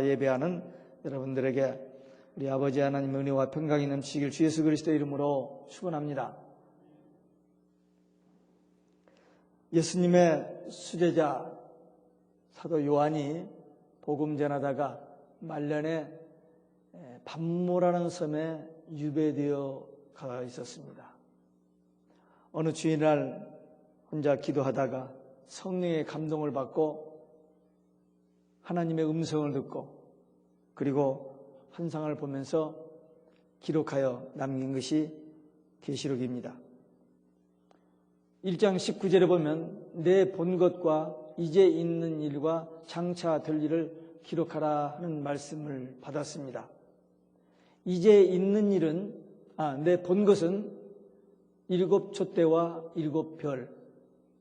예배하는 여러분들에게 우리 아버지 하나님의 은혜와 평강이 넘치길 주 예수 그리스도의 이름으로 축원합니다. 예수님의 수제자 사도 요한이 복음 전하다가 말년에 반모라는 섬에 유배되어 가 있었습니다. 어느 주일날 혼자 기도하다가 성령의 감동을 받고 하나님의 음성을 듣고 그리고 환상을 보면서 기록하여 남긴 것이 계시록입니다. 1장 19절에 보면 내 본 것과 이제 있는 일과 장차 될 일을 기록하라 하는 말씀을 받았습니다. 이제 있는 일은 내 본 것은 7 촛대와 7 별,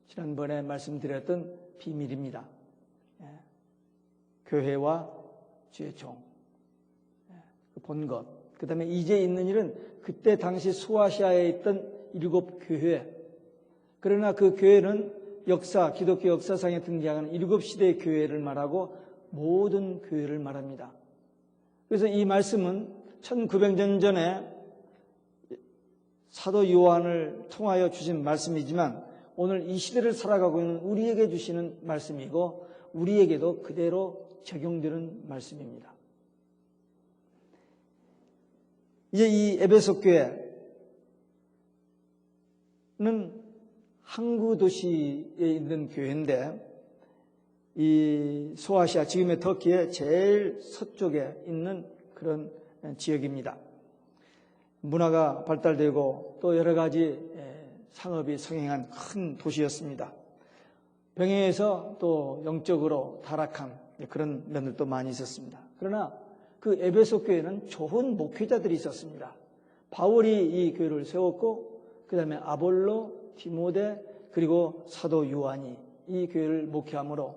지난번에 말씀드렸던 비밀입니다. 교회와 주의 종, 본 것. 그 다음에 이제 있는 일은 그때 당시 소아시아에 있던 7 교회. 그러나 그 교회는 기독교 역사상에 등장하는 7시대의 교회를 말하고 모든 교회를 말합니다. 그래서 이 말씀은 1900년 전에 사도 요한을 통하여 주신 말씀이지만 오늘 이 시대를 살아가고 있는 우리에게 주시는 말씀이고 우리에게도 그대로 적용되는 말씀입니다. 이제 이 에베소 교회는 항구 도시에 있는 교회인데 이 소아시아, 지금의 터키의 제일 서쪽에 있는 그런 지역입니다. 문화가 발달되고 또 여러 가지 상업이 성행한 큰 도시였습니다. 병해에서 또 영적으로 타락한 그런 면들도 많이 있었습니다. 그러나 그 에베소 교회는 좋은 목회자들이 있었습니다. 바울이 이 교회를 세웠고 그 다음에 아볼로, 디모데 그리고 사도 요한이 이 교회를 목회함으로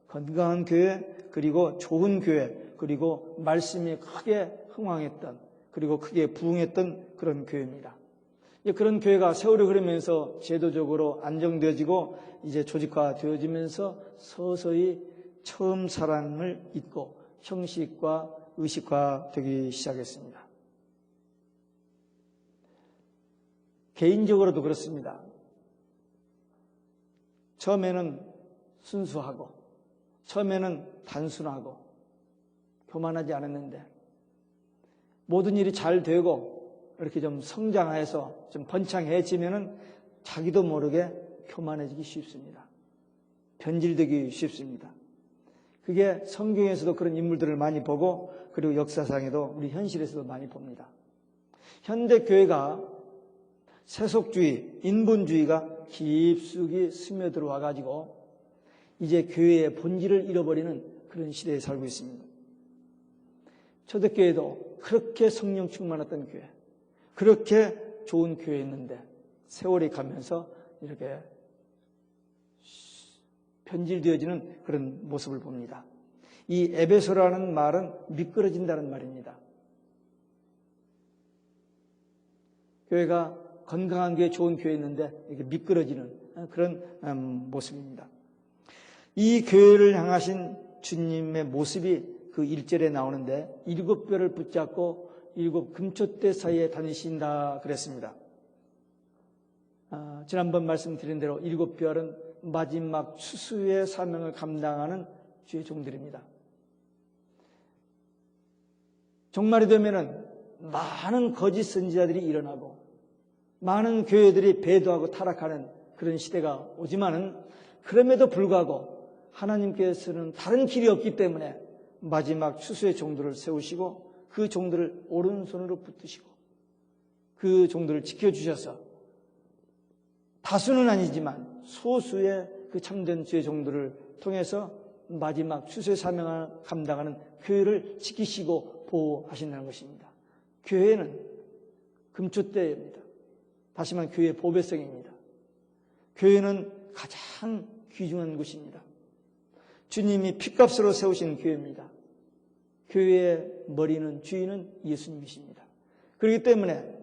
건강한 교회 그리고 좋은 교회 그리고 말씀이 크게 흥황했던 그리고 크게 부흥했던 그런 교회입니다. 그런 교회가 세월이 흐르면서 제도적으로 안정되어지고 이제 조직화되어지면서 서서히 처음 사랑을 잊고 형식과 의식화되기 시작했습니다. 개인적으로도 그렇습니다. 처음에는 순수하고 처음에는 단순하고 교만하지 않았는데 모든 일이 잘 되고 이렇게 좀 성장해서 좀 번창해지면은 자기도 모르게 교만해지기 쉽습니다. 변질되기 쉽습니다. 그게 성경에서도 그런 인물들을 많이 보고 그리고 역사상에도 우리 현실에서도 많이 봅니다. 현대 교회가 세속주의, 인본주의가 깊숙이 스며들어와 가지고 이제 교회의 본질을 잃어버리는 그런 시대에 살고 있습니다. 초대교회도 그렇게 성령 충만했던 교회, 그렇게 좋은 교회였는데 세월이 가면서 이렇게 변질되어지는 그런 모습을 봅니다. 이 에베소라는 말은 미끄러진다는 말입니다. 교회가 건강한 교회, 좋은 교회였는데 이렇게 미끄러지는 그런 모습입니다. 이 교회를 향하신 주님의 모습이 그 1절에 나오는데 7 별을 붙잡고 7 금촛대 사이에 다니신다 그랬습니다. 지난번 말씀드린 대로 7 별은 마지막 추수의 사명을 감당하는 주의 종들입니다. 종말이 되면은 많은 거짓 선지자들이 일어나고 많은 교회들이 배도하고 타락하는 그런 시대가 오지만은 그럼에도 불구하고 하나님께서는 다른 길이 없기 때문에 마지막 추수의 종들을 세우시고 그 종들을 오른손으로 붙드시고 그 종들을 지켜주셔서 다수는 아니지만 소수의 그 참된 주의 종들을 통해서 마지막 추수의 사명을 감당하는 교회를 지키시고 보호하신다는 것입니다. 교회는 금촛대입니다. 다시 말하면 교회의 보배성입니다. 교회는 가장 귀중한 곳입니다. 주님이 핏값으로 세우신 교회입니다. 교회의 머리는 주인은 예수님이십니다. 그렇기 때문에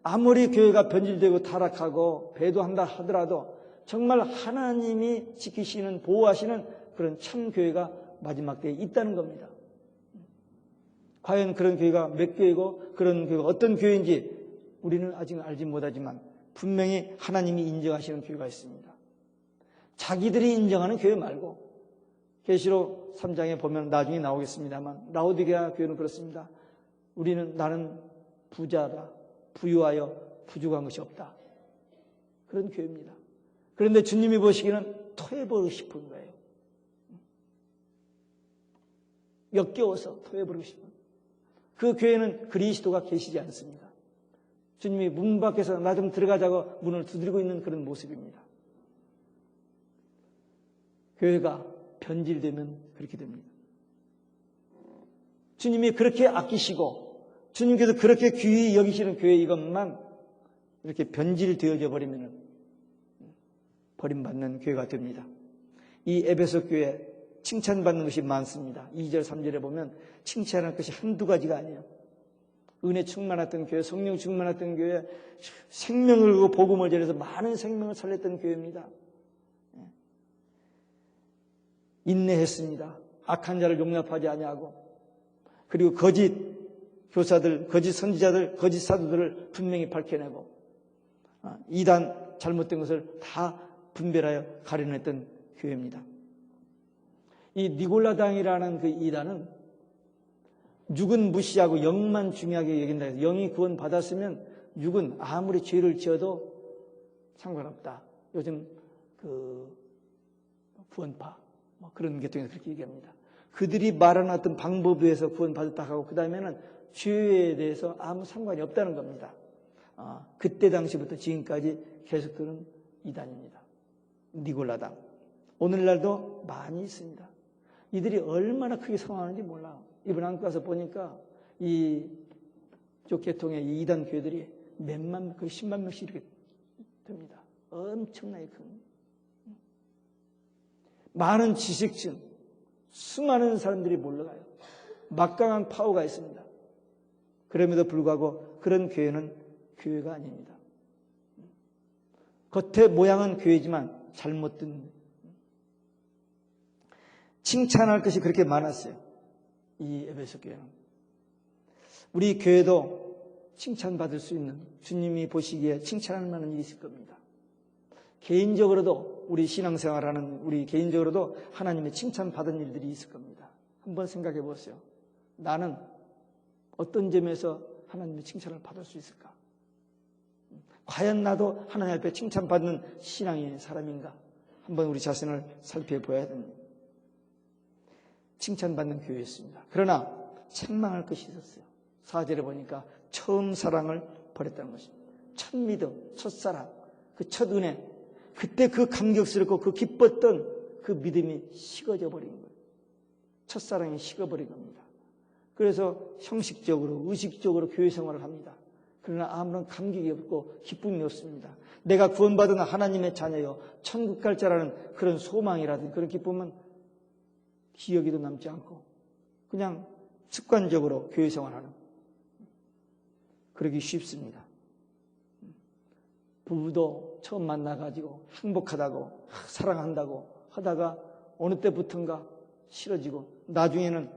아무리 교회가 변질되고 타락하고 배도한다 하더라도 정말 하나님이 지키시는 보호하시는 그런 참 교회가 마지막 때에 있다는 겁니다. 과연 그런 교회가 몇 교회고 그런 교회가 어떤 교회인지 우리는 아직 알지 못하지만 분명히 하나님이 인정하시는 교회가 있습니다. 자기들이 인정하는 교회 말고 계시록 3장에 보면 나중에 나오겠습니다만 라오디게아 교회는 그렇습니다. 나는 부자다. 부유하여 부족한 것이 없다. 그런 교회입니다. 그런데 주님이 보시기에는 토해버리고 싶은 거예요. 역겨워서 토해버리고 싶은. 그 교회는 그리스도가 계시지 않습니다. 주님이 문 밖에서 나 좀 들어가자고 문을 두드리고 있는 그런 모습입니다. 교회가 변질되면 그렇게 됩니다. 주님이 그렇게 아끼시고 주님께서 그렇게 귀히 여기시는 교회 이것만 이렇게 변질되어져 버리면 버림받는 교회가 됩니다. 이 에베소 교회 칭찬받는 것이 많습니다. 2절 3절에 보면 칭찬할 것이 한두 가지가 아니에요. 은혜 충만했던 교회, 성령 충만했던 교회, 생명을 걸고 복음을 전해서 많은 생명을 살렸던 교회입니다. 인내했습니다. 악한 자를 용납하지 아니하고, 그리고 거짓 교사들, 거짓 선지자들, 거짓 사도들을 분명히 밝혀내고 이단 잘못된 것을 다 분별하여 가려냈던 교회입니다. 이 니골라당이라는 그 이단은 육은 무시하고 영만 중요하게 여긴다 해서 영이 구원 받았으면 육은 아무리 죄를 지어도 상관없다. 요즘 그 구원파 그런 계통에서 그렇게 얘기합니다. 그들이 말하는 어떤 방법에 의해서 구원받았다 하고 그 다음에는 죄에 대해서 아무 상관이 없다는 겁니다. 그때 당시부터 지금까지 계속되는 이단입니다. 니골라당. 오늘날도 많이 있습니다. 이들이 얼마나 크게 성황하는지 몰라요. 이번 한국 가서 보니까 이쪽 계통의 이 이단 교회들이 몇만, 거의 10만 명씩 이렇게 됩니다. 엄청나게 큰. 많은 지식층, 수많은 사람들이 몰려가요. 막강한 파워가 있습니다. 그럼에도 불구하고 그런 교회는 교회가 아닙니다. 겉의 모양은 교회지만 잘못된, 칭찬할 것이 그렇게 많았어요. 이 에베소 교회는. 우리 교회도 칭찬받을 수 있는, 주님이 보시기에 칭찬할 만한 일이 있을 겁니다. 개인적으로도 우리 신앙생활하는 우리 개인적으로도 하나님의 칭찬받은 일들이 있을 겁니다. 한번 생각해 보세요. 나는 어떤 점에서 하나님의 칭찬을 받을 수 있을까? 과연 나도 하나님 앞에 칭찬받는 신앙의 사람인가? 한번 우리 자신을 살펴봐야 됩니다. 칭찬받는 교회였습니다. 그러나 책망할 것이 있었어요. 4절에 보니까 처음 사랑을 버렸다는 것입니다. 첫 믿음, 첫사랑, 그 첫 은혜, 그때 그 감격스럽고 그 기뻤던 그 믿음이 식어져 버린 거예요. 첫사랑이 식어버린 겁니다. 그래서 형식적으로, 의식적으로 교회 생활을 합니다. 그러나 아무런 감격이 없고 기쁨이 없습니다. 내가 구원받은 하나님의 자녀요, 천국 갈 자라는 그런 소망이라든지 그런 기쁨은 기억에도 남지 않고 그냥 습관적으로 교회 생활하는, 그러기 쉽습니다. 부부도 처음 만나가지고 행복하다고 사랑한다고 하다가 어느 때부턴가 싫어지고 나중에는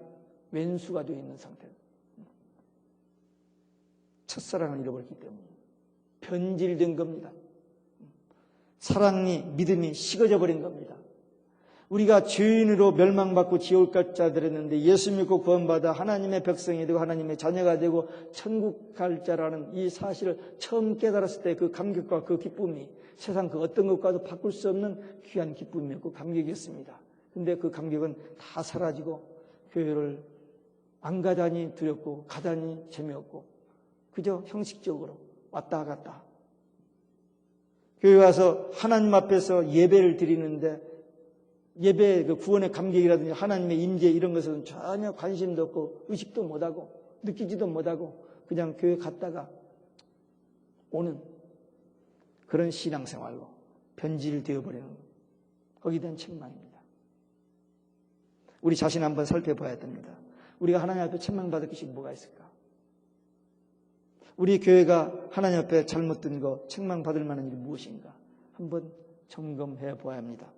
왼수가 되어 있는 상태. 첫사랑을 잃어버렸기 때문에 변질된 겁니다. 사랑이, 믿음이 식어져 버린 겁니다. 우리가 죄인으로 멸망받고 지옥 갈 자들이었는데 예수 믿고 구원받아 하나님의 백성이 되고 하나님의 자녀가 되고 천국 갈 자라는 이 사실을 처음 깨달았을 때 그 감격과 그 기쁨이 세상 그 어떤 것과도 바꿀 수 없는 귀한 기쁨이었고 감격이었습니다. 근데 그 감격은 다 사라지고 교회를 안 가다니 두렵고 가다니 재미없고 그저 형식적으로 왔다 갔다. 교회 와서 하나님 앞에서 예배를 드리는데 예배, 그 구원의 감격이라든지 하나님의 임재 이런 것은 전혀 관심도 없고 의식도 못하고 느끼지도 못하고 그냥 교회 갔다가 오는 그런 신앙생활로 변질되어 버리는, 거기에 대한 책망입니다. 우리 자신 한번 살펴봐야 됩니다. 우리가 하나님 앞에 책망받을 것이 뭐가 있을까? 우리 교회가 하나님 앞에 잘못된 거, 책망받을 만한 일이 무엇인가? 한번 점검해 보아야 합니다.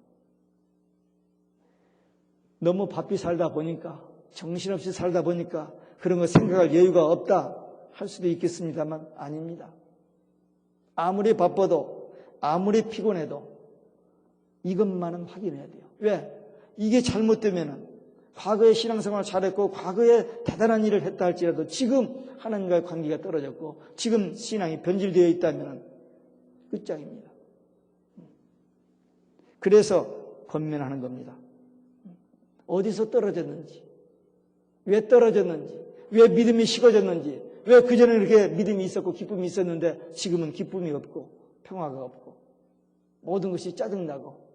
너무 바삐 살다 보니까 정신없이 살다 보니까 그런 거 생각할 여유가 없다 할 수도 있겠습니다만 아닙니다. 아무리 바빠도 아무리 피곤해도 이것만은 확인해야 돼요. 왜? 이게 잘못되면은 과거에 신앙생활 잘했고 과거에 대단한 일을 했다 할지라도 지금 하나님과의 관계가 떨어졌고 지금 신앙이 변질되어 있다면 끝장입니다. 그래서 권면하는 겁니다. 어디서 떨어졌는지, 왜 떨어졌는지, 왜 믿음이 식어졌는지, 왜 그전에 이렇게 믿음이 있었고 기쁨이 있었는데 지금은 기쁨이 없고 평화가 없고 모든 것이 짜증나고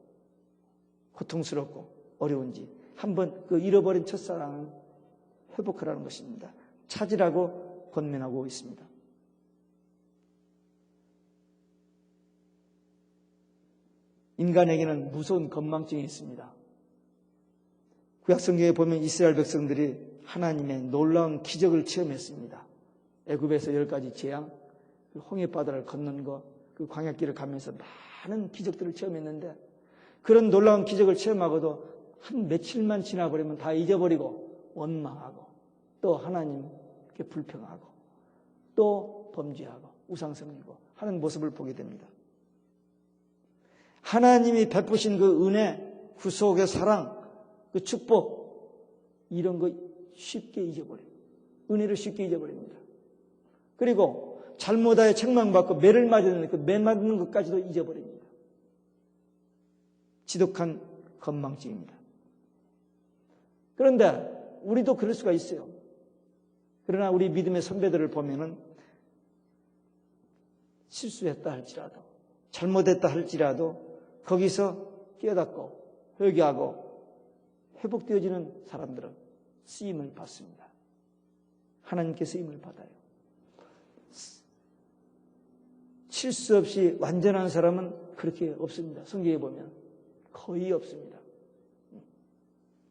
고통스럽고 어려운지 한번 그 잃어버린 첫사랑을 회복하라는 것입니다. 찾으라고 권면하고 있습니다. 인간에게는 무서운 건망증이 있습니다. 구약성경에 보면 이스라엘 백성들이 하나님의 놀라운 기적을 체험했습니다. 애굽에서 10가지 재앙, 그 홍해바다를 건넌 것, 그 광야길을 가면서 많은 기적들을 체험했는데 그런 놀라운 기적을 체험하고도 한 며칠만 지나버리면 다 잊어버리고 원망하고 또 하나님께 불평하고 또 범죄하고 우상숭배하고 하는 모습을 보게 됩니다. 하나님이 베푸신 그 은혜, 구속의 사랑, 그 축복 이런 거 쉽게 잊어버려요. 은혜를 쉽게 잊어버립니다. 그리고 잘못하여 책망받고 매를 맞았는데 그 매 맞는 것까지도 잊어버립니다. 지독한 건망증입니다. 그런데 우리도 그럴 수가 있어요. 그러나 우리 믿음의 선배들을 보면은 실수했다 할지라도 잘못했다 할지라도 거기서 깨닫고 회개하고 회복되어지는 사람들은 쓰임을 받습니다. 하나님께 쓰임을 받아요. 실수 없이 완전한 사람은 그렇게 없습니다. 성경에 보면 거의 없습니다.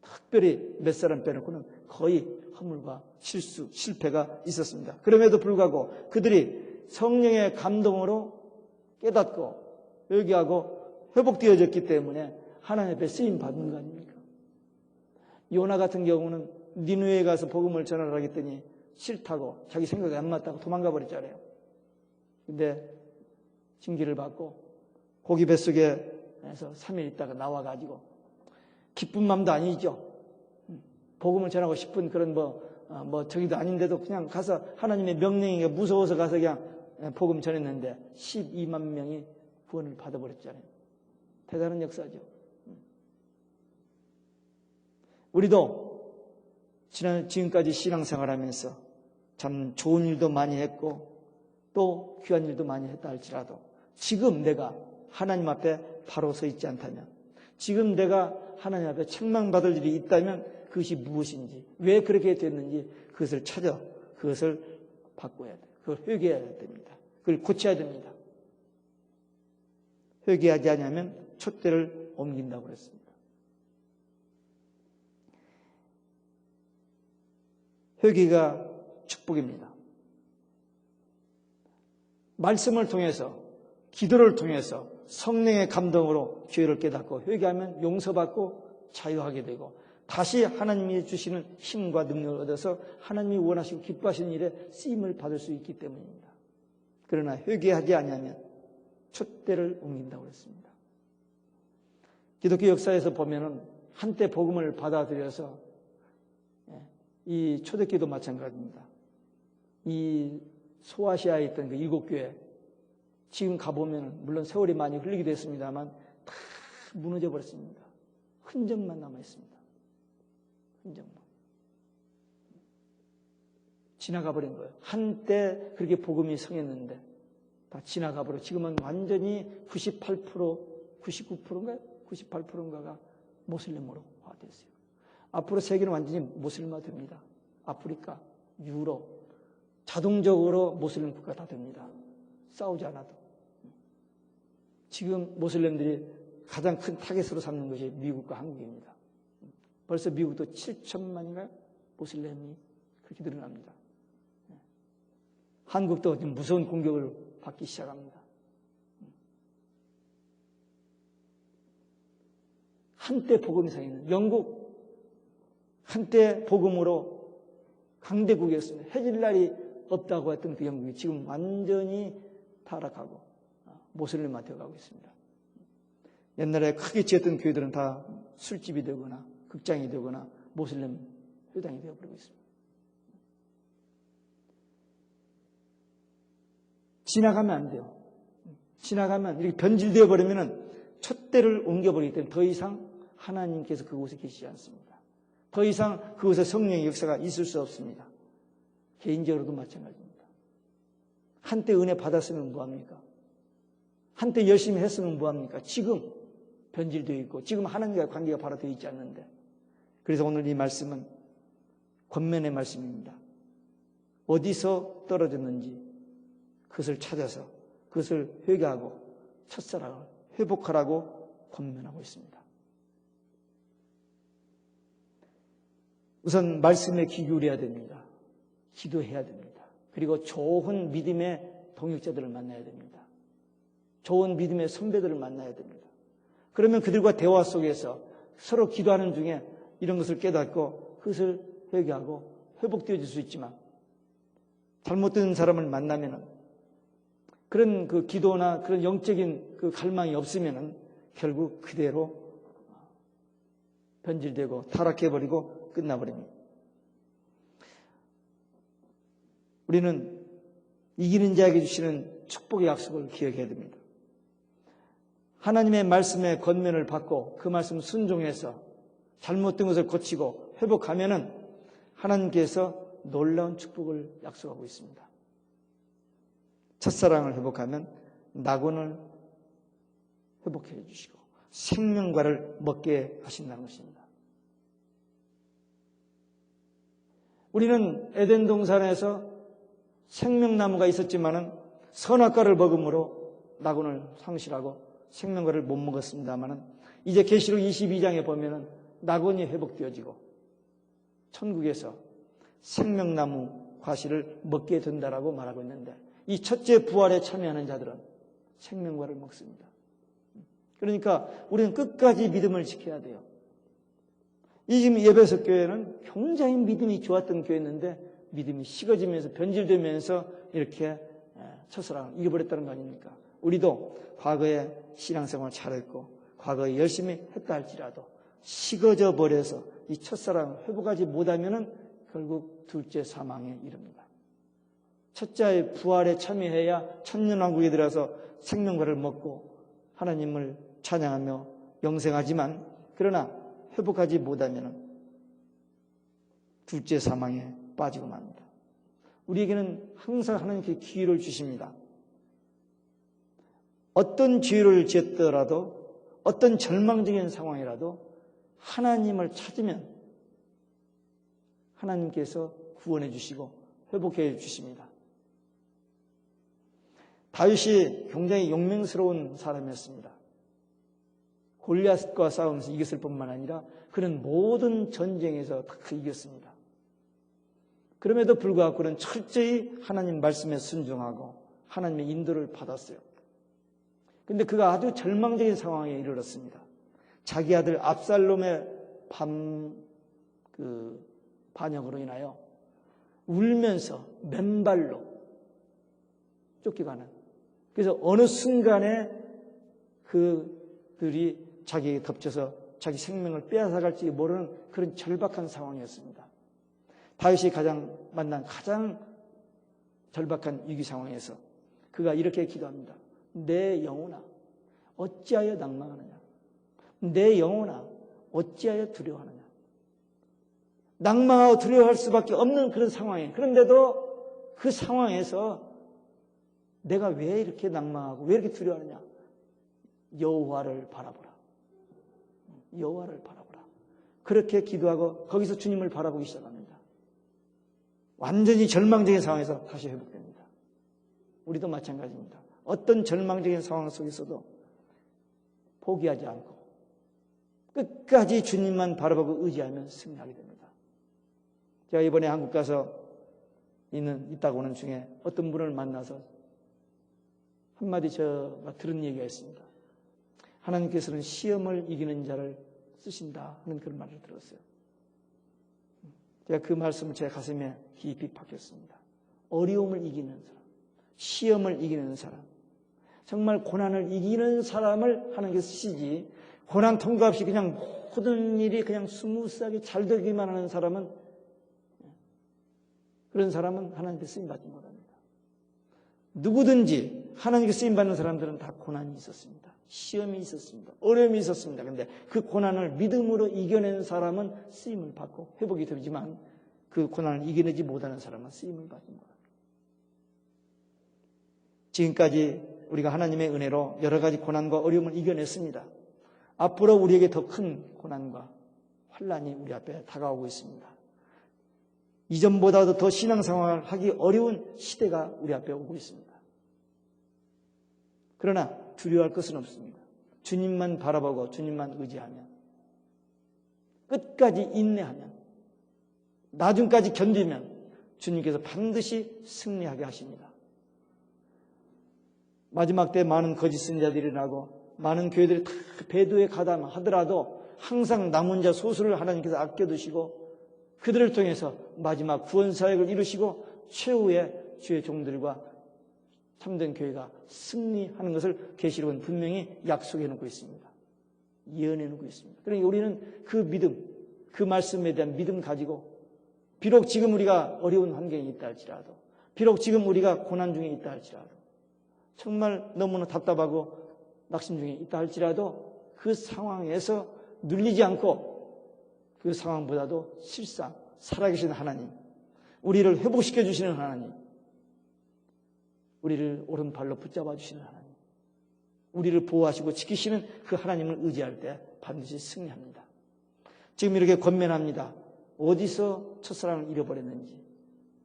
특별히 몇 사람 빼놓고는 거의 허물과 실수, 실패가 있었습니다. 그럼에도 불구하고 그들이 성령의 감동으로 깨닫고 회개하고 회복되어졌기 때문에 하나님 앞에 쓰임 받는 거 아닙니까? 요나 같은 경우는 니느웨에 가서 복음을 전하라 했더니 싫다고 자기 생각이 안 맞다고 도망가 버렸잖아요. 근데 징계를 받고 고기 뱃속에서 3일 있다가 나와가지고 기쁜 마음도 아니죠. 복음을 전하고 싶은 그런 저기도 아닌데도 그냥 가서 하나님의 명령이 무서워서 가서 그냥 복음 전했는데 12만 명이 구원을 받아버렸잖아요. 대단한 역사죠. 우리도 지금까지 신앙생활하면서 참 좋은 일도 많이 했고 또 귀한 일도 많이 했다 할지라도 지금 내가 하나님 앞에 바로 서 있지 않다면 지금 내가 하나님 앞에 책망받을 일이 있다면 그것이 무엇인지 왜 그렇게 됐는지 그것을 찾아 그것을 바꿔야 돼요. 그걸 회개해야 됩니다. 그걸 고쳐야 됩니다. 회개하지 않으면 촛대를 옮긴다고 그랬습니다. 회개가 축복입니다. 말씀을 통해서 기도를 통해서 성령의 감동으로 죄를 깨닫고 회개하면 용서받고 자유하게 되고 다시 하나님이 주시는 힘과 능력을 얻어서 하나님이 원하시고 기뻐하시는 일에 쓰임을 받을 수 있기 때문입니다. 그러나 회개하지 않으면 촛대를 옮긴다고 했습니다. 기독교 역사에서 보면은 한때 복음을 받아들여서 이 초대교도 마찬가지입니다. 이 소아시아에 있던 그 7교회 지금 가보면 물론 세월이 많이 흘리게 됐습니다만 다 무너져 버렸습니다. 흔적만 남아 있습니다. 흔적만. 지나가 버린 거예요. 한때 그렇게 복음이 성했는데 다 지나가 버려. 지금은 완전히 98%, 99%인가요? 98%인가가 모슬림으로 됐어요. 앞으로 세계는 완전히 모슬림화 됩니다. 아프리카, 유럽, 자동적으로 모슬림 국가 다 됩니다. 싸우지 않아도. 지금 모슬림들이 가장 큰 타겟으로 삼는 것이 미국과 한국입니다. 벌써 미국도 7천만인가요? 모슬림이 그렇게 늘어납니다. 한국도 지금 무서운 공격을 받기 시작합니다. 한때 복음이 상했는 영국 한때 복음으로 강대국이었습니다. 해질 날이 없다고 했던 그 영국이 지금 완전히 타락하고 모슬림화 되어가고 있습니다. 옛날에 크게 지었던 교회들은 다 술집이 되거나 극장이 되거나 모슬림 회당이 되어버리고 있습니다. 지나가면 안 돼요. 지나가면 이렇게 변질되어 버리면 촛대를 옮겨버리기 때문에 더 이상 하나님께서 그곳에 계시지 않습니다. 더 이상 그곳에 성령의 역사가 있을 수 없습니다. 개인적으로도 마찬가지입니다. 한때 은혜 받았으면 뭐합니까? 한때 열심히 했으면 뭐합니까? 지금 변질되어 있고 지금 하나님과의 관계가 바로 되어 있지 않는데, 그래서 오늘 이 말씀은 권면의 말씀입니다. 어디서 떨어졌는지 그것을 찾아서 그것을 회개하고 첫사랑을 회복하라고 권면하고 있습니다. 우선 말씀에 귀 기울여야 됩니다. 기도해야 됩니다. 그리고 좋은 믿음의 동역자들을 만나야 됩니다. 좋은 믿음의 선배들을 만나야 됩니다. 그러면 그들과 대화 속에서 서로 기도하는 중에 이런 것을 깨닫고 그것을 회개하고 회복되어질 수 있지만, 잘못된 사람을 만나면은 그런 그 기도나 그런 영적인 그 갈망이 없으면은 결국 그대로 변질되고 타락해버리고 끝나버립니다. 우리는 이기는 자에게 주시는 축복의 약속을 기억해야 됩니다. 하나님의 말씀에 권면을 받고 그 말씀 순종해서 잘못된 것을 고치고 회복하면은 하나님께서 놀라운 축복을 약속하고 있습니다. 첫사랑을 회복하면 낙원을 회복해 주시고 생명과를 먹게 하신다는 것입니다. 우리는 에덴 동산에서 생명나무가 있었지만은 선악과를 먹음으로 낙원을 상실하고 생명과를 못 먹었습니다만은, 이제 계시록 22장에 보면은 낙원이 회복되어지고 천국에서 생명나무 과실을 먹게 된다라고 말하고 있는데, 이 첫째 부활에 참여하는 자들은 생명과를 먹습니다. 그러니까 우리는 끝까지 믿음을 지켜야 돼요. 이 지금 에베소 교회는 굉장히 믿음이 좋았던 교회였는데 믿음이 식어지면서 변질되면서 이렇게 첫사랑을 잃어버렸다는 거 아닙니까? 우리도 과거에 신앙생활을 잘했고 과거에 열심히 했다 할지라도 식어져 버려서 이 첫사랑을 회복하지 못하면은 결국 둘째 사망에 이릅니다. 첫째의 부활에 참여해야 천년왕국에 들어서 생명과를 먹고 하나님을 찬양하며 영생하지만, 그러나 회복하지 못하면 둘째 사망에 빠지고 맙니다. 우리에게는 항상 하나님께 기회를 주십니다. 어떤 죄를 지었더라도 어떤 절망적인 상황이라도 하나님을 찾으면 하나님께서 구원해 주시고 회복해 주십니다. 다윗이 굉장히 용맹스러운 사람이었습니다. 골리앗과 싸우면서 이겼을 뿐만 아니라 그는 모든 전쟁에서 다 이겼습니다. 그럼에도 불구하고 그는 철저히 하나님 말씀에 순종하고 하나님의 인도를 받았어요. 그런데 그가 아주 절망적인 상황에 이르렀습니다. 자기 아들 압살롬의 반역으로 인하여 울면서 맨발로 쫓겨가는, 그래서 어느 순간에 그들이 자기에게 덮쳐서 자기 생명을 빼앗아갈지 모르는 그런 절박한 상황이었습니다. 다윗이 만난 가장 절박한 위기 상황에서 그가 이렇게 기도합니다. 내 영혼아 어찌하여 낭망하느냐, 내 영혼아 어찌하여 두려워하느냐. 낭망하고 두려워할 수밖에 없는 그런 상황이에요. 그런데도 그 상황에서 내가 왜 이렇게 낭망하고 왜 이렇게 두려워하느냐. 여호와를 바라보라. 여호와를 바라보라. 그렇게 기도하고 거기서 주님을 바라보기 시작합니다. 완전히 절망적인 상황에서 다시 회복됩니다. 우리도 마찬가지입니다. 어떤 절망적인 상황 속에서도 포기하지 않고 끝까지 주님만 바라보고 의지하면 승리하게 됩니다. 제가 이번에 한국 가서 있다고 하는 중에 어떤 분을 만나서 한마디 제가 들은 얘기가 있습니다. 하나님께서는 시험을 이기는 자를 쓰신다 하는 그런 말을 들었어요. 제가 그 말씀을 제 가슴에 깊이 박혔습니다. 어려움을 이기는 사람, 시험을 이기는 사람, 정말 고난을 이기는 사람을 하나님께 쓰시지, 고난 통과 없이 그냥 모든 일이 그냥 스무스하게 잘 되기만 하는 사람은, 그런 사람은 하나님께 쓰임받지 못합니다. 누구든지 하나님께 쓰임받는 사람들은 다 고난이 있었습니다. 시험이 있었습니다. 어려움이 있었습니다. 그런데 그 고난을 믿음으로 이겨낸 사람은 쓰임을 받고 회복이 되지만, 그 고난을 이겨내지 못하는 사람은 쓰임을 받지 못합니다. 지금까지 우리가 하나님의 은혜로 여러 가지 고난과 어려움을 이겨냈습니다. 앞으로 우리에게 더 큰 고난과 환난이 우리 앞에 다가오고 있습니다. 이전보다도 더 신앙생활을 하기 어려운 시대가 우리 앞에 오고 있습니다. 그러나 두려워할 것은 없습니다. 주님만 바라보고 주님만 의지하면, 끝까지 인내하면, 나중까지 견디면 주님께서 반드시 승리하게 하십니다. 마지막 때 많은 거짓 선지자들이 일어나고 많은 교회들이 다 배도에 가담하더라도 항상 남은 자 소수를 하나님께서 아껴두시고 그들을 통해서 마지막 구원사역을 이루시고 최후의 주의 종들과 참된 교회가 승리하는 것을 계시록은 분명히 약속해 놓고 있습니다. 예언해 놓고 있습니다. 그러니까 우리는 그 믿음, 그 말씀에 대한 믿음 가지고, 비록 지금 우리가 어려운 환경에 있다 할지라도, 비록 지금 우리가 고난 중에 있다 할지라도, 정말 너무나 답답하고 낙심 중에 있다 할지라도 그 상황에서 눌리지 않고, 그 상황보다도 실상 살아계신 하나님, 우리를 회복시켜 주시는 하나님, 우리를 오른발로 붙잡아 주시는 하나님, 우리를 보호하시고 지키시는 그 하나님을 의지할 때 반드시 승리합니다. 지금 이렇게 권면합니다. 어디서 첫사랑을 잃어버렸는지,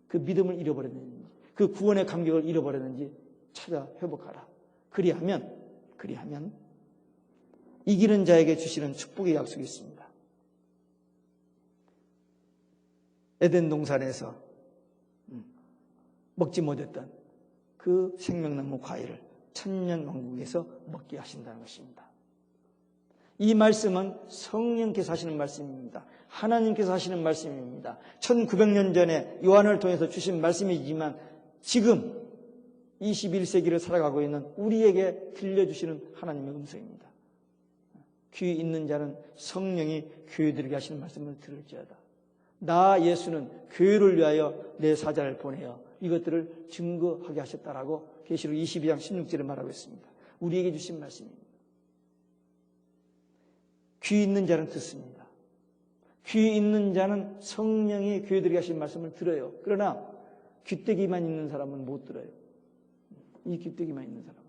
그 믿음을 잃어버렸는지, 그 구원의 감격을 잃어버렸는지 찾아 회복하라. 그리하면 이기는 자에게 주시는 축복의 약속이 있습니다. 에덴 동산에서 먹지 못했던 그 생명나무 과일을 천년왕국에서 먹게 하신다는 것입니다. 이 말씀은 성령께서 하시는 말씀입니다. 하나님께서 하시는 말씀입니다. 1900년 전에 요한을 통해서 주신 말씀이지만 지금 21세기를 살아가고 있는 우리에게 들려주시는 하나님의 음성입니다. 귀 있는 자는 성령이 교회들에게 하시는 말씀을 들을지어다. 나 예수는 교회를 위하여 내 사자를 보내어 이것들을 증거하게 하셨다라고 계시록 22장 16절에 말하고 있습니다. 우리에게 주신 말씀입니다. 귀 있는 자는 듣습니다. 귀 있는 자는 성령이 교회들에게 하신 말씀을 들어요. 그러나 귀때기만 있는 사람은 못 들어요. 이 귀때기만 있는 사람은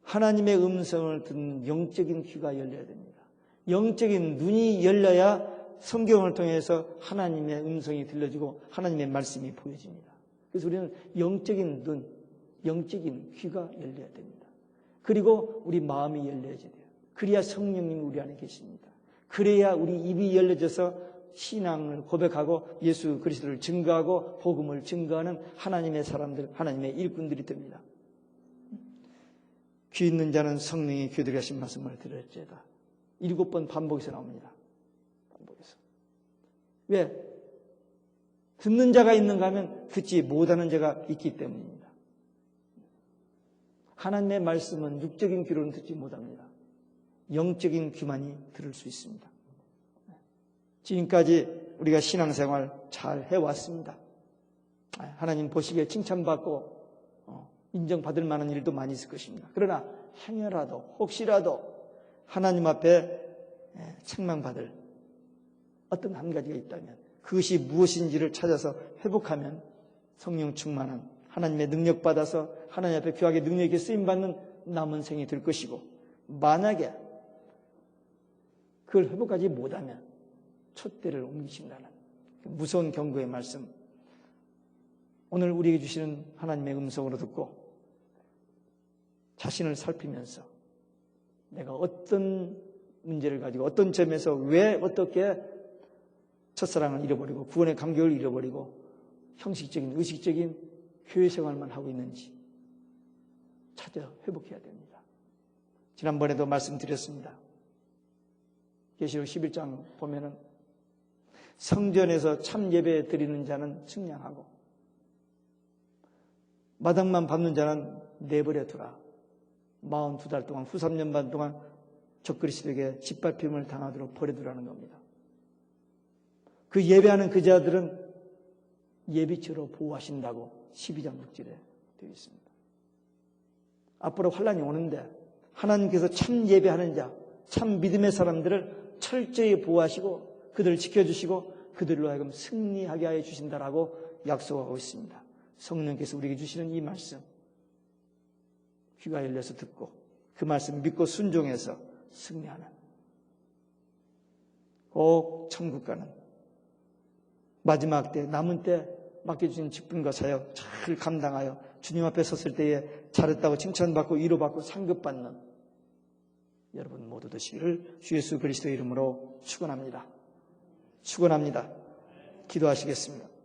하나님의 음성을 듣는 영적인 귀가 열려야 됩니다. 영적인 눈이 열려야 성경을 통해서 하나님의 음성이 들려지고 하나님의 말씀이 보여집니다. 그래서 우리는 영적인 눈, 영적인 귀가 열려야 됩니다. 그리고 우리 마음이 열려야 돼요. 그래야 성령님이 우리 안에 계십니다. 그래야 우리 입이 열려져서 신앙을 고백하고 예수 그리스도를 증거하고 복음을 증거하는 하나님의 사람들, 하나님의 일꾼들이 됩니다. 귀 있는 자는 성령이 교들이 하신 말씀을 들을지어다. 7번 반복해서 나옵니다. 반복해서. 왜? 듣는 자가 있는가 하면 듣지 못하는 자가 있기 때문입니다. 하나님의 말씀은 육적인 귀로는 듣지 못합니다. 영적인 귀만이 들을 수 있습니다. 지금까지 우리가 신앙생활 잘 해왔습니다. 하나님 보시기에 칭찬받고 인정받을 만한 일도 많이 있을 것입니다. 그러나 행여라도 혹시라도 하나님 앞에 책망받을 어떤 한 가지가 있다면 그것이 무엇인지를 찾아서 회복하면 성령 충만한 하나님의 능력 받아서 하나님 앞에 귀하게 능력이 쓰임받는 남은 생이 될 것이고, 만약에 그걸 회복하지 못하면 촛대를 옮기신다는 무서운 경고의 말씀, 오늘 우리에게 주시는 하나님의 음성으로 듣고 자신을 살피면서 내가 어떤 문제를 가지고 어떤 점에서 왜 어떻게 첫사랑을 잃어버리고 구원의 감격을 잃어버리고 형식적인 의식적인 교회 생활만 하고 있는지 찾아 회복해야 됩니다. 지난번에도 말씀드렸습니다. 계시록 11장 보면은 성전에서 참 예배 드리는 자는 측량하고 마당만 밟는 자는 내버려 두라. 42달 동안 후 3년 반 동안 적그리스도에게 짓밟힘을 당하도록 버려두라는 겁니다. 그 예배하는 그 자들은 예비처로 보호하신다고 12장 6절에 되어 있습니다. 앞으로 환란이 오는데 하나님께서 참 예배하는 자, 참 믿음의 사람들을 철저히 보호하시고 그들을 지켜주시고 그들로 하여금 승리하게 하여 주신다라고 약속하고 있습니다. 성령께서 우리에게 주시는 이 말씀 귀가 열려서 듣고 그 말씀 믿고 순종해서 승리하는 꼭 천국 가는 마지막 때 남은 때 맡겨주신 직분과 사역 잘 감당하여 주님 앞에 섰을 때에 잘했다고 칭찬받고 위로받고 상급받는 여러분 모두 되시기를 주 예수 그리스도의 이름으로 축원합니다. 축원합니다. 기도하시겠습니다.